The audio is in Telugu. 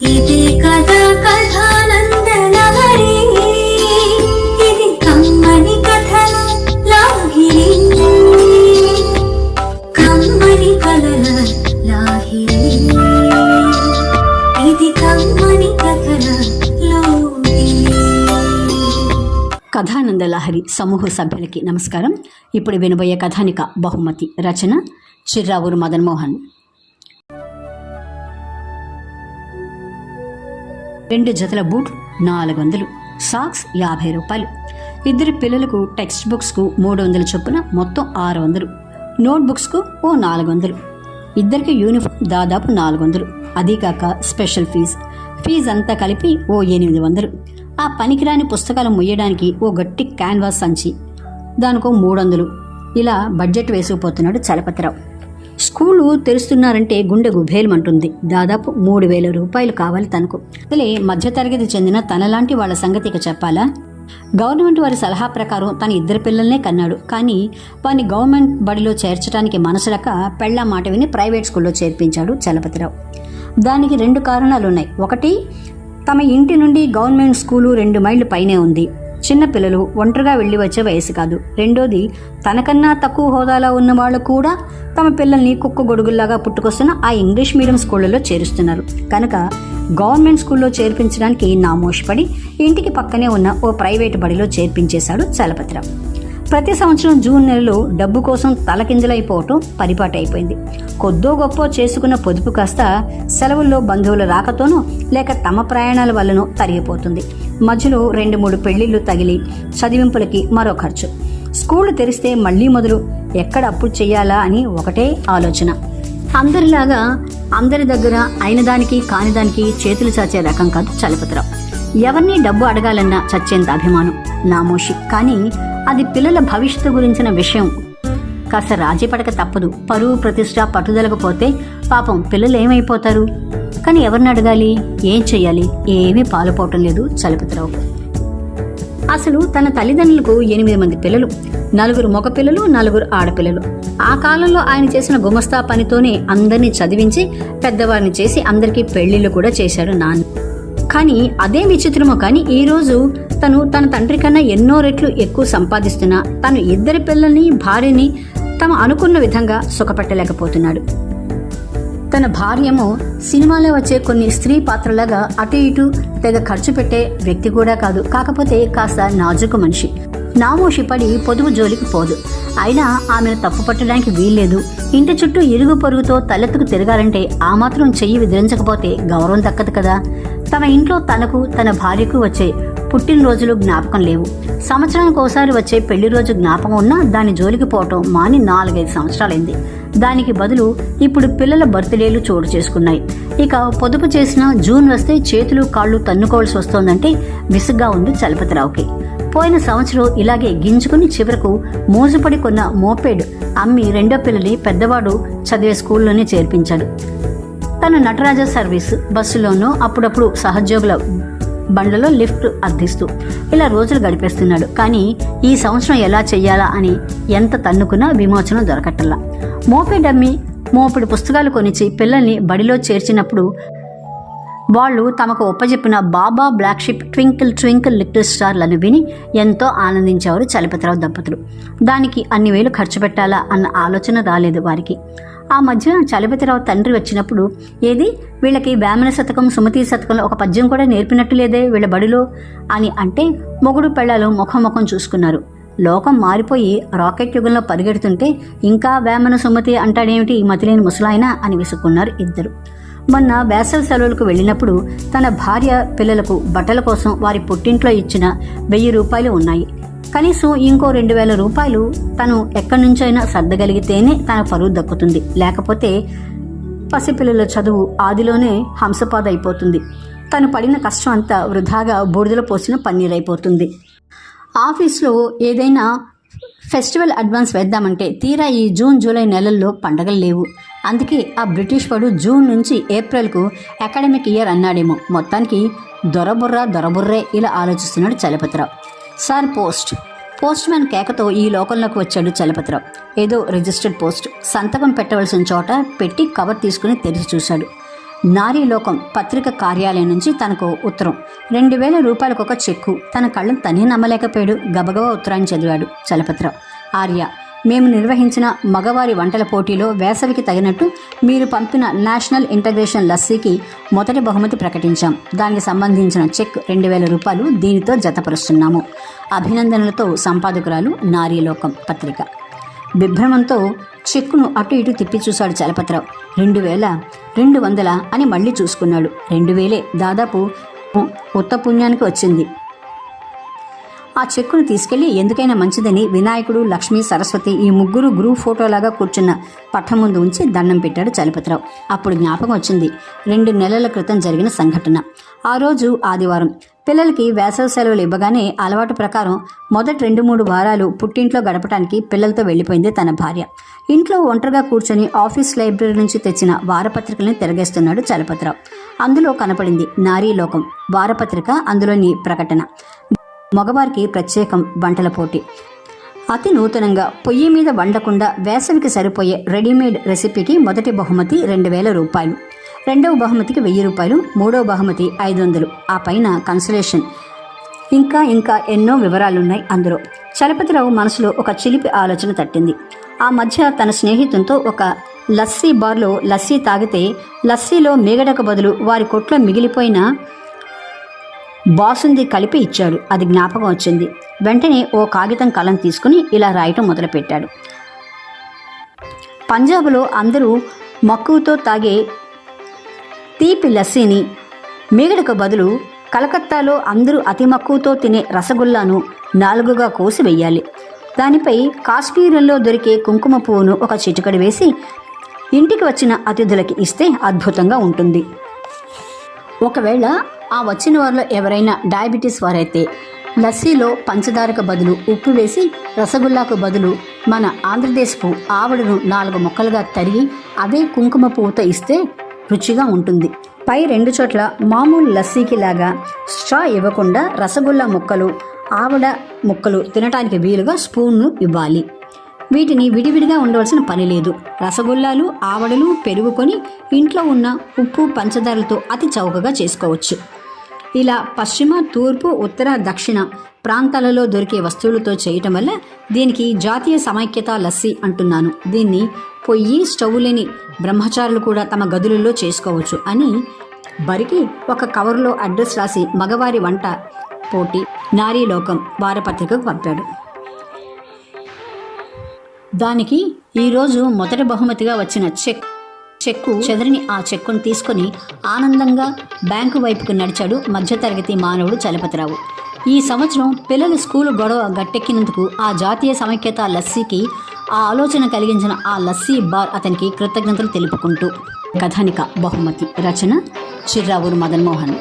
ఇది కథ కథానందనగరి, ఇది కమ్మని కథల లాహిరి, కమ్మని కథల లాహిరి, ఇది కమ్మని కథల లాహిరి. కథానంద లహరి సమూహ సభ్యులకి నమస్కారం. ఇప్పుడు వినబోయే కథానిక బహుమతి రచన చిర్రావూరు మదన్ మోహన్. 2 జతల బూట్లు 400, సాక్స్ 50 రూపాయలు. 2 పిల్లలకు టెక్స్ట్ బుక్స్కు 300 చొప్పున మొత్తం 600, నోట్ బుక్స్కు ఓ 400, 2 యూనిఫామ్ దాదాపు 400. అదీ కాక స్పెషల్ ఫీజు అంతా కలిపి ఓ 800. ఆ పనికిరాని పుస్తకాలు ముయ్యడానికి ఓ గట్టి క్యాన్వాస్ సంచి, దానికో 300. ఇలా బడ్జెట్ వేసుకుపోతున్నాడు చలపతిరావు. స్కూలు తెరుస్తున్నారంటే గుండె గుభేలమంటుంది. దాదాపు 3000 రూపాయలు కావాలి తనకు. అసలే మధ్యతరగతి చెందిన తనలాంటి వాళ్ళ సంగతికి చెప్పాలా? గవర్నమెంట్ వారి సలహా ప్రకారం తన 2 పిల్లల్నే కన్నాడు. కానీ వారిని గవర్నమెంట్ బడిలో చేర్చడానికి మనసులక పెళ్ళ మాట విని ప్రైవేట్ స్కూల్లో చేర్పించాడు చలపతిరావు. దానికి 2 కారణాలున్నాయి. ఒకటి, తమ ఇంటి నుండి గవర్నమెంట్ స్కూలు 2 మైళ్ళు పైనే ఉంది. చిన్నపిల్లలు ఒంటరిగా వెళ్ళి వచ్చే వయసు కాదు. రెండోది, తనకన్నా తక్కువ హోదాలో ఉన్న వాళ్ళు కూడా తమ పిల్లల్ని కుక్క గొడుగుల్లాగా పుట్టుకొస్తున్న ఆ ఇంగ్లీష్ మీడియం స్కూళ్ళలో చేరుస్తున్నారు. కనుక గవర్నమెంట్ స్కూల్లో చేర్పించడానికి నామోషపడి ఇంటికి పక్కనే ఉన్న ఓ ప్రైవేటు బడిలో చేర్పించేశాడు చలపతిరావు. ప్రతి సంవత్సరం జూన్ నెలలో డబ్బు కోసం తలకింజలైపోవటం పరిపాటి అయిపోయింది. కొద్దో గొప్ప చేసుకున్న పొదుపు కాస్త సెలవుల్లో బంధువుల రాకతోనూ లేక తమ ప్రయాణాల వల్లనూ తరిగిపోతుంది. మధ్యలో 2-3 పెళ్లిళ్లు తగిలి చదివింపులకి మరో ఖర్చు. స్కూళ్లు తెరిస్తే మళ్లీ మొదలు, ఎక్కడ అప్పు చెయ్యాలా అని ఒకటే ఆలోచన. అందరిలాగా అందరి దగ్గర అయిన దానికి కాని దానికి చేతులు చాచే రకం కాదు చలపతిరావు. ఎవరిని డబ్బు అడగాలన్నా చచ్చేంత అభిమానం, నామోషి. కానీ అది పిల్లల భవిష్యత్తు గురించిన విషయం. కాస్త రాజీ పడక తప్పదు. పరువు ప్రతిష్ట పట్టుదలకు పోతే పాపం పిల్లలు ఏమైపోతారు? కానీ ఎవరిని అడగాలి, ఏం చెయ్యాలి? ఏమీ పాలుపోవటం లేదు చలపతిరావు. అసలు తన తల్లిదండ్రులకు 8 మంది పిల్లలు, 4 మగ పిల్లలు, 4 ఆడపిల్లలు. ఆ కాలంలో ఆయన చేసిన గుమస్తా పనితోనే అందరినీ చదివించి పెద్దవారిని చేసి అందరికీ పెళ్లిళ్ళు కూడా చేశాడు నాన్న. కానీ అదే విచిత్రమో కానీ ఈరోజు తను తన తండ్రి కన్నా ఎన్నో రెట్లు ఎక్కువ సంపాదిస్తున్నా తను 2 పిల్లల్ని భార్యని తమ అనుకున్న విధంగా సుఖపెట్టలేకపోతున్నాడు. తన భార్యేమో సినిమాలో వచ్చే కొన్ని స్త్రీ పాత్రలాగా అటు ఇటు తెగ ఖర్చు పెట్టే వ్యక్తి కూడా కాదు. కాకపోతే కాస్త నాజుకు మనిషి. నామోషి పడి పొదుపు జోలికి పోదు. అయినా ఆమెను తప్పు పట్టడానికి వీల్లేదు. ఇంటి చుట్టూ ఇరుగు పొరుగుతో తలెత్తుకు తిరగాలంటే ఆ మాత్రం చెయ్యి విదిలించకపోతే గౌరవం దక్కదు కదా. తమ ఇంట్లో తనకు తన భార్యకు వచ్చే పుట్టినరోజులు జ్ఞాపకం లేవు. సంవత్సరానికి ఒకసారి వచ్చే పెళ్లి రోజు జ్ఞాపకం ఉన్నా దాని జోలికి పోవటం మాని 4-5 సంవత్సరాలైంది. దానికి బదులు ఇప్పుడు పిల్లల బర్త్డేలు చోటు చేసుకున్నాయి. ఇక పొదుపు చేసిన జూన్ వస్తే చేతులు కాళ్ళు తన్నుకోవాల్సి వస్తోందంటే విసుగ్గా ఉంది చలపతిరావుకి. పోయిన సంవత్సరం ఇలాగే గింజుకుని చివరకు మోజుపడి కొన్న మోపెడ్ అమ్మి 2వ పిల్లని పెద్దవాడు చదివే స్కూల్లోనే చేర్పించాడు. తన నటరాజ సర్వీస్ బస్సులోనూ అప్పుడప్పుడు సహోద్యోగుల బండ్లలో లిఫ్ట్ అర్థిస్తూ ఇలా రోజులు గడిపేస్తున్నాడు. కానీ ఈ సంవత్సరం ఎలా చెయ్యాలా అని ఎంత తన్నుకున్నా విమోచనం దొరకట్టల్లా. మోపెడ్ అమ్మి మోపెడు పుస్తకాలు కొనిచ్చి పిల్లల్ని బడిలో చేర్చినప్పుడు వాళ్ళు తమకు ఒప్పజెప్పిన బాబా black ship twinkle twinkle little స్టార్లను విని ఎంతో ఆనందించేవారు చలపతిరావు దంపతులు. దానికి అన్ని వేలు ఖర్చు పెట్టాలా అన్న ఆలోచన రాలేదు వారికి. ఆ మధ్య చలపతిరావు తండ్రి వచ్చినప్పుడు, ఏది వీళ్ళకి వేమన శతకం సుమతి శతకంలో ఒక పద్యం కూడా నేర్పినట్టు లేదే వీళ్ళ బడిలో అని అంటే మొగుడు పెళ్ళాలు ముఖం చూసుకున్నారు. లోకం మారిపోయి రాకెట్ యుగంలో పరిగెడుతుంటే ఇంకా వేమన సుమతి అంటాడేమిటి ఈ మతిలేని ముసలాయన అని విసుక్కున్నారు ఇద్దరు. మొన్న వేసవి సెలవులకు వెళ్ళినప్పుడు తన భార్య పిల్లలకు బట్టల కోసం వారి పుట్టింట్లో ఇచ్చిన 1000 రూపాయలు ఉన్నాయి. కనీసం ఇంకో 2000 రూపాయలు తను ఎక్కడి నుంచైనా సర్దగలిగితేనే తన పరువు దక్కుతుంది. లేకపోతే పసిపిల్లల చదువు ఆదిలోనే హంసపాద అయిపోతుంది. తను పడిన కష్టం అంతా వృధాగా బూడిదలో పోసిన పన్నీరైపోతుంది. ఆఫీస్లో ఏదైనా ఫెస్టివల్ అడ్వాన్స్ వేద్దామంటే తీరా ఈ జూన్ జూలై నెలల్లో పండగలు లేవు. అందుకే ఆ బ్రిటిష్ వాడు జూన్ నుంచి ఏప్రిల్కు అకాడమిక్ ఇయర్ అన్నాడేమో. మొత్తానికి దొరబుర్రే ఇలా ఆలోచిస్తున్నాడు చలపతిరావు. సార్ పోస్ట్ మ్యాన్ కేకతో ఈ లోకంలోకి వచ్చాడు చలపతిరావు. ఏదో రిజిస్టర్డ్ పోస్ట్. సంతకం పెట్టవలసిన చోట పెట్టి కవర్ తీసుకుని తెరిచి చూశాడు. నారీలోకం పత్రిక కార్యాలయం నుంచి తనకు ఉత్తరం. 2000 రూపాయలకు ఒక చెక్కు. తన కళ్ళను తనే నమ్మలేకపోయాడు. గబగబా ఉత్తరాన్ని చదివాడు చలపతిరావు. ఆర్య, మేము నిర్వహించిన మగవారి వంటల పోటీలో వేసవికి తగినట్టు మీరు పంపిన నేషనల్ ఇంటగ్రేషన్ లస్సీకి మొదటి బహుమతి ప్రకటించాం. దానికి సంబంధించిన చెక్ 2000 రూపాయలు దీనితో జతపరుస్తున్నాము. అభినందనలతో సంపాదకురాలు, నారీలోకం పత్రిక. బిభ్రమంతో చెక్కును అటు ఇటు తిప్పి చూశాడు చలపతిరావు. 2200 అని మళ్ళీ చూసుకున్నాడు. 2000 దాదాపు ఉత్త పుణ్యానికి వచ్చింది. ఆ చెక్కును తీసుకెళ్లి ఎందుకైనా మంచిదని వినాయకుడు, లక్ష్మి, సరస్వతి ఈ ముగ్గురు గ్రూప్ ఫోటోలాగా కూర్చున్న పట్టం ముందు ఉంచి దండం పెట్టాడు చలపతిరావు. అప్పుడు జ్ఞాపకం వచ్చింది 2 నెలల క్రితం జరిగిన సంఘటన. ఆ రోజు ఆదివారం. పిల్లలకి వేసవి సెలవులు ఇవ్వగానే అలవాటు ప్రకారం మొదటి 2-3 వారాలు పుట్టింట్లో గడపడానికి పిల్లలతో వెళ్ళిపోయింది తన భార్య. ఇంట్లో ఒంటరిగా కూర్చొని ఆఫీస్ లైబ్రరీ నుంచి తెచ్చిన వారపత్రికల్ని తిరగేస్తున్నాడు చలపతిరావు. అందులో కనపడింది నారీలోకం వారపత్రిక. అందులోని ప్రకటన, మగవారికి ప్రత్యేకం వంటల పోటీ. అతి నూతనంగా పొయ్యి మీద వండకుండా వేసవికి సరిపోయే రెడీమేడ్ రెసిపీకి మొదటి బహుమతి 2000 రూపాయలు, రెండవ బహుమతికి 1000 రూపాయలు, మూడవ బహుమతి 500, ఆ పైన కన్సలేషన్. ఇంకా ఎన్నో వివరాలున్నాయి అందులో. చలపతిరావు మనసులో ఒక చిలిపి ఆలోచన తట్టింది. ఆ మధ్య తన స్నేహితునితో ఒక లస్సీ బార్లో లస్సీ తాగితే లస్సీలో మీగడకు బదులు వారి కొట్లో మిగిలిపోయిన బాసుంది కలిపి ఇచ్చాడు. అది జ్ఞాపకం వచ్చింది. వెంటనే ఓ కాగితం కలం తీసుకుని ఇలా రాయటం మొదలుపెట్టాడు. పంజాబ్లో అందరూ మక్కువతో తాగే తీపి లస్సీని మీగడకు బదులు కలకత్తాలో అందరూ అతి మక్కువతో తినే రసగుల్లాను 4గా కోసి వెయ్యాలి. దానిపై కాశ్మీరంలో దొరికే కుంకుమ పువ్వును ఒక చిటికడి వేసి ఇంటికి వచ్చిన అతిథులకి ఇస్తే అద్భుతంగా ఉంటుంది. ఒకవేళ ఆ వచ్చిన వారిలో ఎవరైనా డయాబెటీస్ వారైతే లస్సీలో పంచదారకు బదులు ఉప్పు వేసి రసగుల్లాకు బదులు మన ఆంధ్రదేశపు ఆవడను 4 ముక్కలుగా తరిగి అదే కుంకుమ పువ్వుతో ఇస్తే రుచిగా ఉంటుంది. పై 2 చోట్ల మామూలు లస్సీకి లాగా స్ట్రా ఇవ్వకుండా రసగుల్లా ముక్కలు, ఆవడ ముక్కలు తినటానికి వీలుగా స్పూన్ను ఇవ్వాలి. వీటిని విడివిడిగా ఉండవలసిన పని లేదు. రసగుల్లాలు, ఆవడలు పెరుగుకొని ఇంట్లో ఉన్న ఉప్పు, పంచదారలతో అతి చౌకగా చేసుకోవచ్చు. ఇలా పశ్చిమ, తూర్పు, ఉత్తర, దక్షిణ ప్రాంతాలలో దొరికే వస్తువులతో చేయటం వల్ల దీనికి జాతీయ సమైక్యత లస్సీ అంటున్నాను. దీన్ని పొయ్యి, స్టవ్ లేని బ్రహ్మచారులు కూడా తమ గదులలో చేసుకోవచ్చు అని బరికి ఒక కవర్లో అడ్రస్ రాసి మగవారి వంట పోటీ నారీలోకం వారపత్రికకు పంపాడు. దానికి ఈరోజు మొదటి బహుమతిగా వచ్చిన చెక్కు చెదరిని ఆ చెక్కును తీసుకుని ఆనందంగా బ్యాంకు వైపుకు నడిచాడు మధ్యతరగతి మానవుడు చలపతిరావు. ఈ సంవత్సరం పిల్లల స్కూలు గొడవ గట్టెక్కినందుకు ఆ జాతీయ సమైక్యత లస్సీకి ఆ ఆలోచన కలిగించిన ఆ లస్సీ బార్ అతనికి కృతజ్ఞతలు తెలుపుకుంటూ. కథానిక బహుమతి రచన చిర్రావూరు మదన్మోహన్.